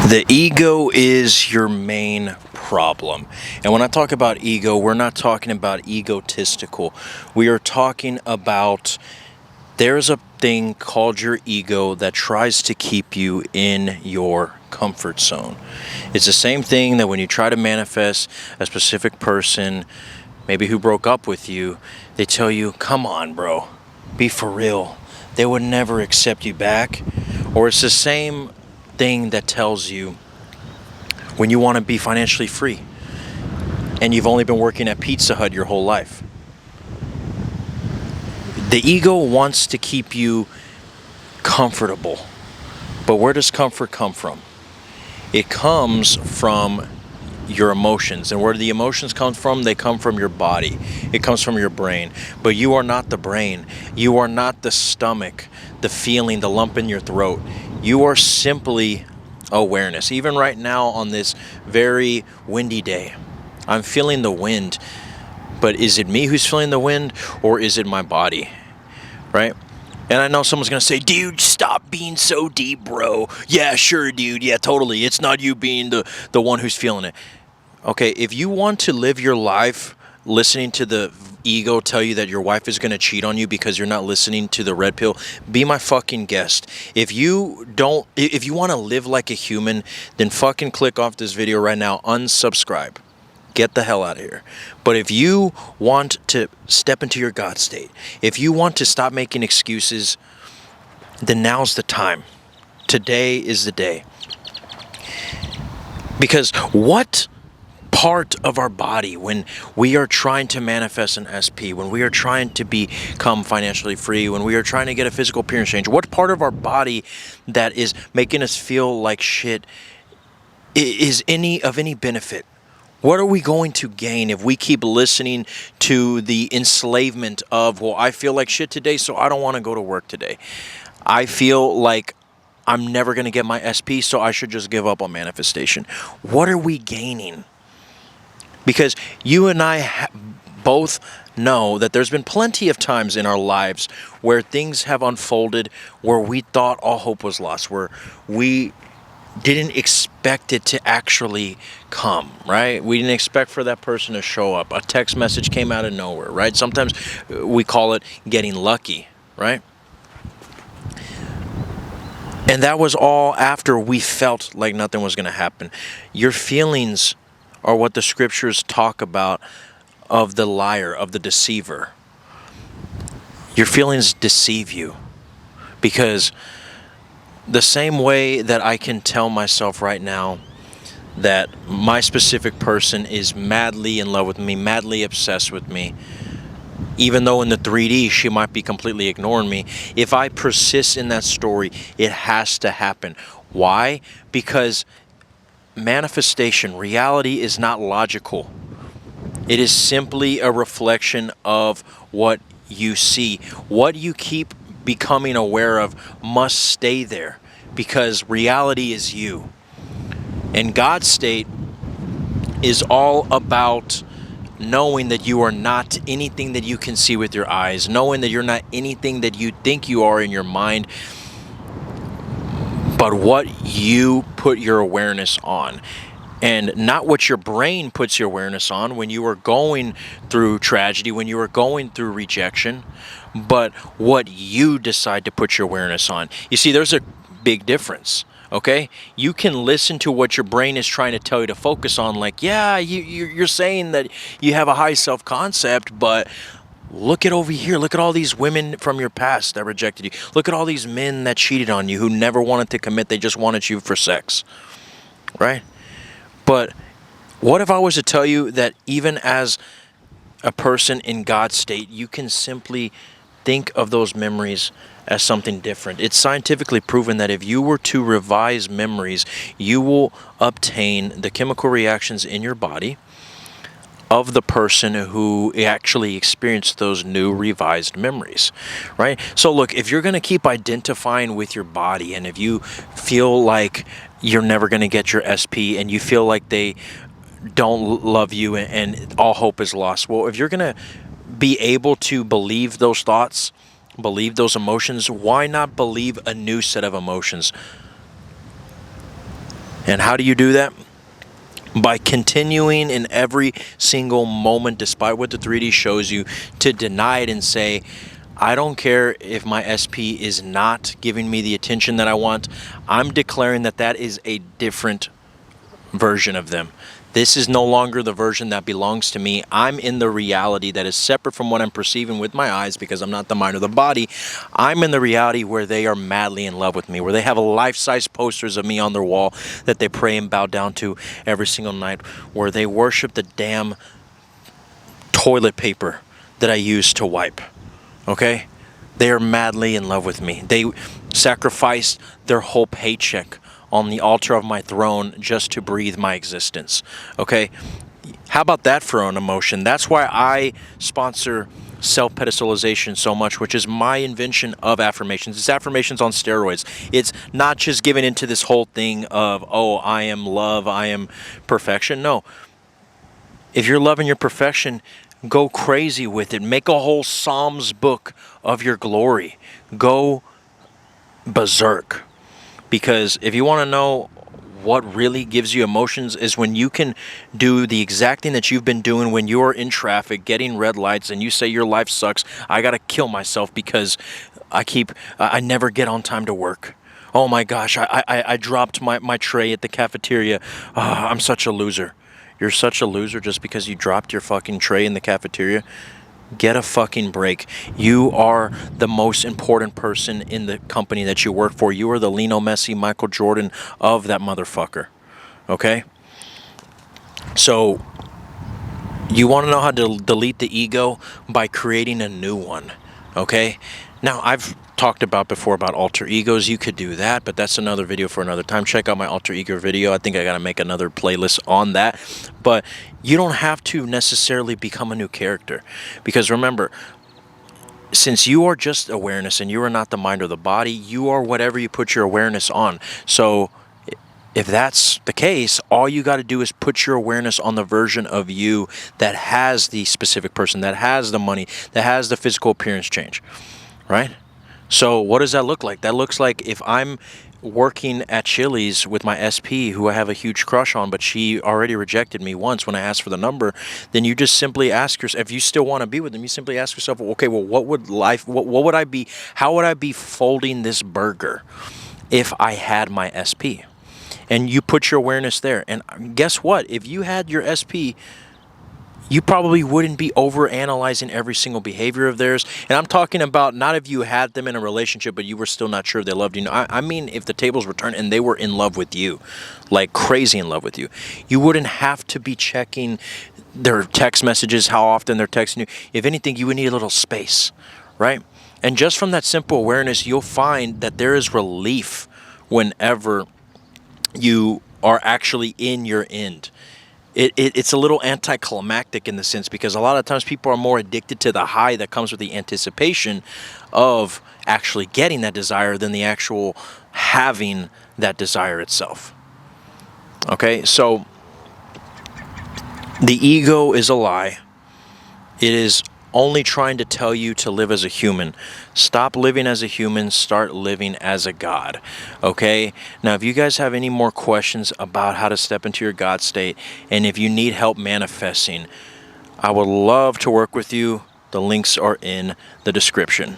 The ego is your main problem. And when I talk about ego, we're not talking about egotistical. We are talking about there's a thing called your ego that tries to keep you in your comfort zone. It's the same thing that when you try to manifest a specific person, maybe who broke up with you, they tell you, come on, bro, be for real. They would never accept you back. Or it's the same thing that tells you when you want to be financially free and you've only been working at Pizza Hut your whole life. The ego wants to keep you comfortable. But where does comfort come from? It comes from your emotions. And where the emotions come from, they come from your body. It comes from your brain. But you are not the brain. You are not the stomach, the feeling, the lump in your throat. You are simply awareness. Even right now on this very windy day, I'm feeling the wind. But is it me who's feeling the wind, or is it my body? Right? And I know someone's going to say, dude, stop being so deep, bro. Yeah, sure, dude. Yeah, totally. It's not you being the one who's feeling it. Okay, if you want to live your life listening to the ego tell you that your wife is going to cheat on you because you're not listening to the red pill, be my fucking guest. If you want to live like a human, then fucking click off this video right now, unsubscribe. Get the hell out of here. But if you want to step into your God state, if you want to stop making excuses, then now's the time. Today is the day. Because what part of our body, when we are trying to manifest an SP, when we are trying to become financially free, when we are trying to get a physical appearance change, what part of our body that is making us feel like shit is of any benefit? What are we going to gain if we keep listening to the enslavement of, well, I feel like shit today, so I don't want to go to work today. I feel like I'm never going to get my SP, so I should just give up on manifestation. What are we gaining? Because you and I both know that there's been plenty of times in our lives where things have unfolded where we thought all hope was lost, where we didn't expect it to actually come, right? We didn't expect for that person to show up. A text message came out of nowhere, right? Sometimes we call it getting lucky, right? And that was all after we felt like nothing was going to happen. Your feelings are what the scriptures talk about of the liar, of the deceiver. Your feelings deceive you because the same way that I can tell myself right now that my specific person is madly in love with me, madly obsessed with me, even though in the 3D she might be completely ignoring me, if I persist in that story, it has to happen. Why? Because manifestation, reality is not logical. It is simply a reflection of what you see. What you keep becoming aware of must stay there because reality is you. And Godstate is all about knowing that you are not anything that you can see with your eyes, knowing that you're not anything that you think you are in your mind, but what you put your awareness on. And not what your brain puts your awareness on when you are going through tragedy, when you are going through rejection, but what you decide to put your awareness on. You see, there's a big difference, okay? You can listen to what your brain is trying to tell you to focus on, like, yeah, you're saying that you have a high self-concept, but look at over here. Look at all these women from your past that rejected you. Look at all these men that cheated on you who never wanted to commit. They just wanted you for sex, right? But what if I was to tell you that even as a person in God's state, you can simply think of those memories as something different? It's scientifically proven that if you were to revise memories, you will obtain the chemical reactions in your body of the person who actually experienced those new revised memories, right? So look, if you're going to keep identifying with your body, and if you feel like you're never going to get your SP and you feel like they don't love you and all hope is lost, well, if you're going to be able to believe those thoughts, believe those emotions, why not believe a new set of emotions? And how do you do that? By continuing in every single moment, despite what the 3D shows you, to deny it and say, I don't care if my SP is not giving me the attention that I want. I'm declaring that that is a different version of them. This is no longer the version that belongs to me. I'm in the reality that is separate from what I'm perceiving with my eyes, because I'm not the mind or the body. I'm in the reality where they are madly in love with me, where they have a life-size posters of me on their wall that they pray and bow down to every single night, where they worship the damn toilet paper that I use to wipe. Okay? They are madly in love with me. They sacrificed their whole paycheck on the altar of my throne just to breathe my existence. Okay? How about that for an emotion? That's why I sponsor self-pedestalization so much, which is my invention of affirmations. It's affirmations on steroids. It's not just giving into this whole thing of, oh, I am love, I am perfection. No. If you're loving your perfection, go crazy with it. Make a whole Psalms book of your glory. Go berserk. Because if you want to know what really gives you emotions, is when you can do the exact thing that you've been doing when you're in traffic, getting red lights, and you say your life sucks. I got to kill myself because I never get on time to work. Oh my gosh, I dropped my tray at the cafeteria. I'm such a loser. You're such a loser just because you dropped your fucking tray in the cafeteria? Get a fucking break. You are the most important person in the company that you work for. You are the Lionel Messi, Michael Jordan of that motherfucker. Okay? So, you want to know how to delete the ego? By creating a new one. Okay? Now, I've talked about before about alter egos. You could do that, but that's another video for another time. Check out my alter ego video. I think I got to make another playlist on that. But you don't have to necessarily become a new character, because remember, since you are just awareness and you are not the mind or the body, you are whatever you put your awareness on. So if that's the case, all you got to do is put your awareness on the version of you that has the specific person, that has the money, that has the physical appearance change, right? So what does that look like? That looks like if I'm working at Chili's with my SP, who I have a huge crush on, but she already rejected me once when I asked for the number, then you just simply ask yourself, if you still want to be with them, you simply ask yourself, okay, well, what would I be, how would I be folding this burger if I had my SP? And you put your awareness there. And guess what? If you had your SP, you probably wouldn't be over analyzing every single behavior of theirs. And I'm talking about not if you had them in a relationship, but you were still not sure if they loved you. No, I mean if the tables were turned and they were in love with you, like crazy in love with you, you wouldn't have to be checking their text messages, how often they're texting you. If anything, you would need a little space, right? And just from that simple awareness, you'll find that there is relief whenever you are actually in your end. It's a little anticlimactic in the sense, because a lot of times people are more addicted to the high that comes with the anticipation of actually getting that desire than the actual having that desire itself. Okay, so the ego is a lie. It is only trying to tell you to live as a human. Stop living as a human, start living as a god. Okay? Now, if you guys have any more questions about how to step into your God state, and if you need help manifesting, I would love to work with you. The links are in the description.